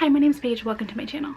Hi, my name's Paige. Welcome to my channel.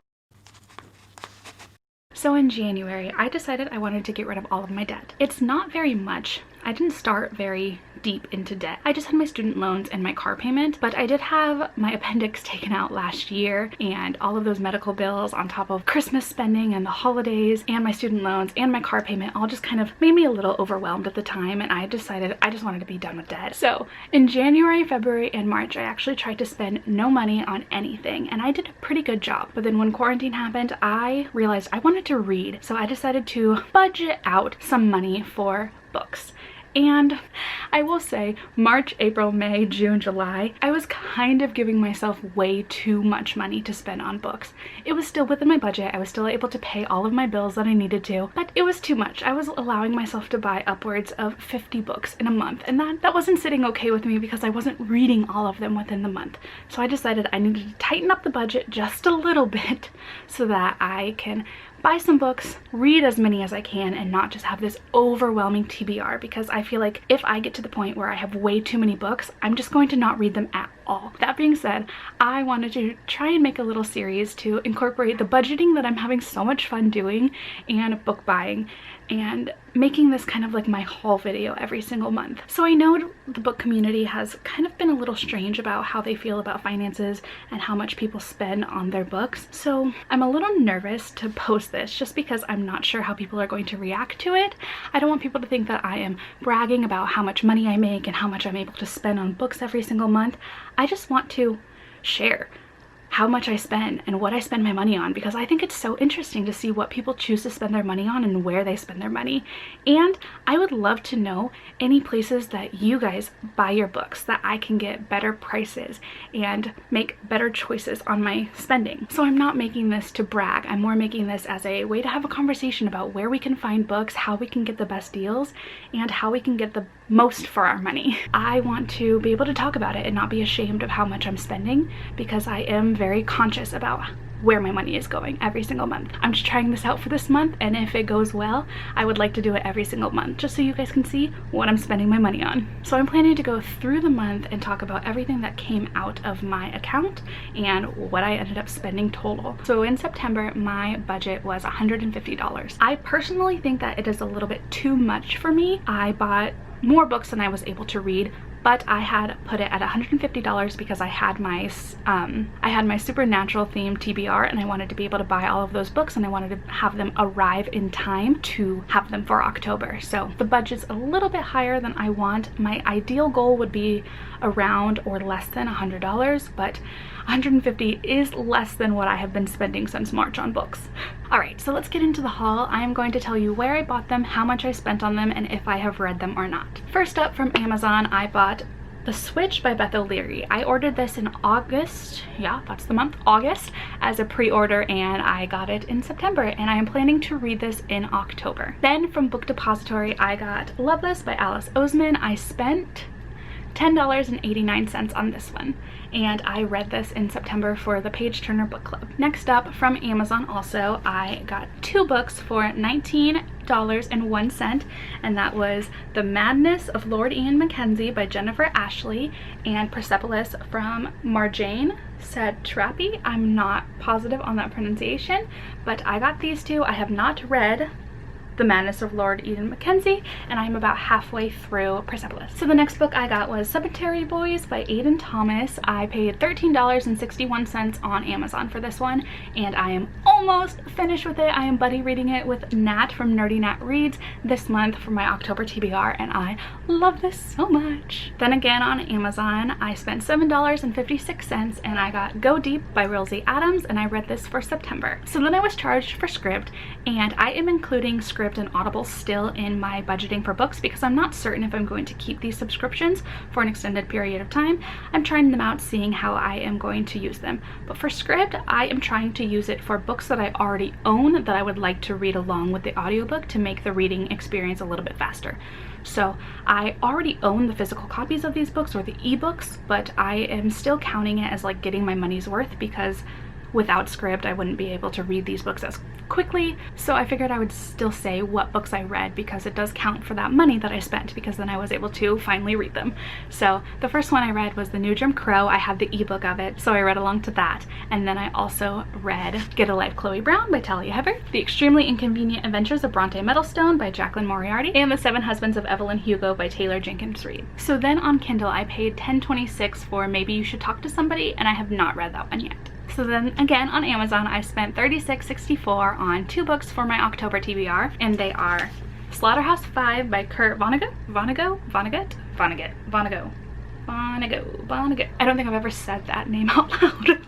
So in January, I decided I wanted to get rid of all of my debt. It's not very much. I didn't start very deep into debt. I just had my student loans and my car payment, but I did have my appendix taken out last year and all of those medical bills on top of Christmas spending and the holidays and my student loans and my car payment all just kind of made me a little overwhelmed at the time, and I decided I just wanted to be done with debt. So in January, February, and March, I actually tried to spend no money on anything, and I did a pretty good job. But then when quarantine happened, I realized I wanted to read, so I decided to budget out some money for books. And I will say March, April, May, June, July, I was kind of giving myself way too much money to spend on books. It was still within my budget. I was still able to pay all of my bills that I needed to, but it was too much. I was allowing myself to buy upwards of 50 books in a month, and that wasn't sitting okay with me because I wasn't reading all of them within the month. So I decided I needed to tighten up the budget just a little bit so that I can buy some books, read as many as I can, and not just have this overwhelming TBR, because I feel like if I get to the point where I have way too many books, I'm just going to not read them at all. That being said, I wanted to try and make a little series to incorporate the budgeting that I'm having so much fun doing and book buying, and making this kind of like my haul video every single month. So I know the book community has kind of been a little strange about how they feel about finances and how much people spend on their books. So I'm a little nervous to post this just because I'm not sure how people are going to react to it. I don't want people to think that I am bragging about how much money I make and how much I'm able to spend on books every single month. I just want to share how much I spend and what I spend my money on, because I think it's so interesting to see what people choose to spend their money on and where they spend their money. And I would love to know any places that you guys buy your books that I can get better prices and make better choices on my spending. So I'm not making this to brag. I'm more making this as a way to have a conversation about where we can find books, how we can get the best deals, and how we can get the most for our money. I want to be able to talk about it and not be ashamed of how much I'm spending, because I am very conscious about where my money is going every single month. I'm just trying this out for this month, and if it goes well, I would like to do it every single month just so you guys can see what I'm spending my money on. So I'm planning to go through the month and talk about everything that came out of my account and what I ended up spending total. So in September, my budget was $150. I personally think that it is a little bit too much for me. I bought more books than I was able to read, but I had put it at $150 because I had my supernatural themed TBR, and I wanted to be able to buy all of those books, and I wanted to have them arrive in time to have them for October. So the budget's a little bit higher than I want. My ideal goal would be around or less than $100, but $150 is less than what I have been spending since March on books. Alright, so let's get into the haul. I am going to tell you where I bought them, how much I spent on them, and if I have read them or not. First up, from Amazon, I bought The Switch by Beth. I ordered this in August, yeah, that's the month, August, as a pre-order, and I got it in September, and I am planning to read this in October. Then from Book Depository, I got Loveless by Oseman. I spent $10.89 on this one, and I read this in September for the Page Turner Book Club. Next up, from Amazon also, I got two books for $19.01, and that was The Madness of Lord Ian Mackenzie by Jennifer Ashley and Persopolis from Marjane, Satrapi. I'm not positive on that pronunciation, but I got these two. I have not read The Madness of Lord Ian Mackenzie, and I'm about halfway through Persopolis. So the next book I got was Cemetery Boys by Aidan. I paid $13.61 on Amazon for this one, and I am almost finished with it. I am buddy reading it with Nat from Nerdy Nat Reads this month for my October TBR, and I love this so much. Then again on Amazon, I spent $7.56, and I got Go Deep by Rosie Adams, and I read this for September. So then I was charged for Scribd, and I am including Scribd and Audible still in my budgeting for books because I'm not certain if I'm going to keep these subscriptions for an extended period of time. I'm trying them out, seeing how I am going to use them. But for Scribd, I am trying to use it for books that I already own that I would like to read along with the audiobook to make the reading experience a little bit faster. So I already own the physical copies of these books, or the ebooks, but I am still counting it as like getting my money's worth because without script, I wouldn't be able to read these books as quickly. So I figured I would still say what books I read because it does count for that money that I spent, because then I was able to finally read them. So the first one I read was The New Jim Crow. I have the ebook of it, so I read along to that. And then I also read Get a Life, Chloe Brown by Talia Hibbert, The Extremely Inconvenient Adventures of Bronte Mettlestone by Jaclyn Moriarty, and The Seven Husbands of Evelyn Hugo by Taylor Jenkins Reid. So then on Kindle, I paid $10.26 for Maybe You Should Talk to Somebody, and I have not read that one yet. So then again on Amazon, I spent $36.64 on 2 books for my October TBR, and they are Slaughterhouse-Five by Kurt Vonnegut. I don't think I've ever said that name out loud.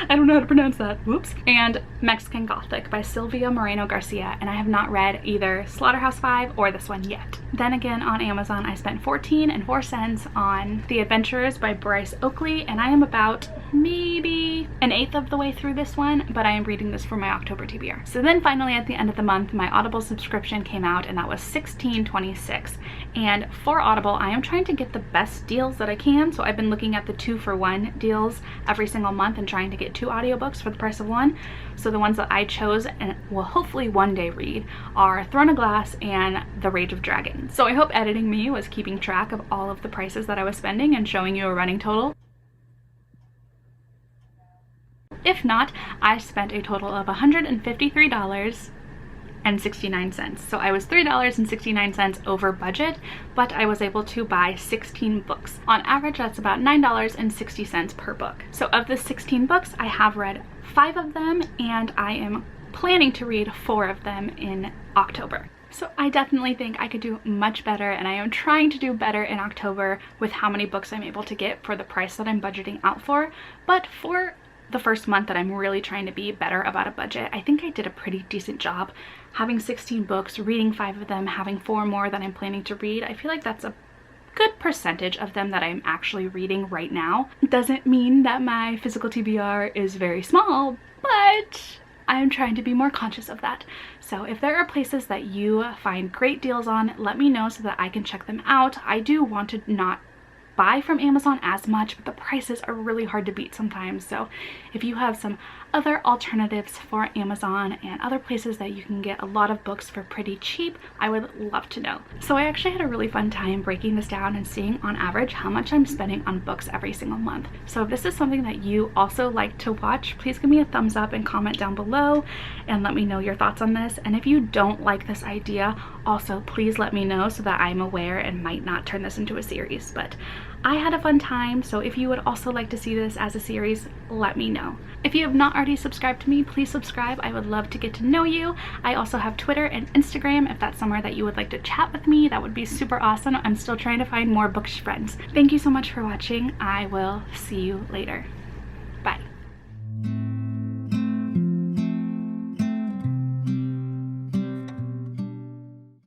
I don't know how to pronounce that. Whoops. And Mexican Gothic by Silvia Moreno Garcia, and I have not read either Slaughterhouse-Five or this one yet. Then again on Amazon, I spent $14.04 on The Adventurers by Bryce Oakley, and I am about maybe an eighth of the way through this one, but I am reading this for my October TBR. So then finally at the end of the month, my Audible subscription came out, and that was $16.26. And for Audible, I am trying to get the best deals that I can, so I've been looking at the 2-for-1 deals every single month and trying to get 2 audiobooks for the price of 1. So the ones that I chose and will hopefully one day read are Throne of Glass and The Rage of Dragons. So I hope editing me was keeping track of all of the prices that I was spending and showing you a running total. If not, I spent a total of $153.69. So I was $3.69 over budget, but I was able to buy 16 books. On average, that's about $9.60 per book. So of the 16 books, I have read 5 of them, and I am planning to read 4 of them in October. So I definitely think I could do much better, and I am trying to do better in October with how many books I'm able to get for the price that I'm budgeting out for. But for the first month that I'm really trying to be better about a budget, I think I did a pretty decent job. Having 16 books, reading 5 of them, having 4 more that I'm planning to read, I feel like that's a good percentage of them that I'm actually reading right now. It doesn't mean that my physical TBR is very small, but I'm trying to be more conscious of that. So if there are places that you find great deals on, let me know so that I can check them out. I do want to not buy from Amazon as much, but the prices are really hard to beat sometimes. So if you have some other alternatives for Amazon and other places that you can get a lot of books for pretty cheap, I would love to know. So I actually had a really fun time breaking this down and seeing on average how much I'm spending on books every single month. So if this is something that you also like to watch, please give me a thumbs up and comment down below and let me know your thoughts on this. And if you don't like this idea, also please let me know so that I'm aware and might not turn this into a series. But I had a fun time, so if you would also like to see this as a series, let me know. If you have not already subscribed to me, please subscribe. I would love to get to know you. I also have Twitter and Instagram. If that's somewhere that you would like to chat with me, that would be super awesome. I'm still trying to find more bookish friends. Thank you so much for watching. I will see you later.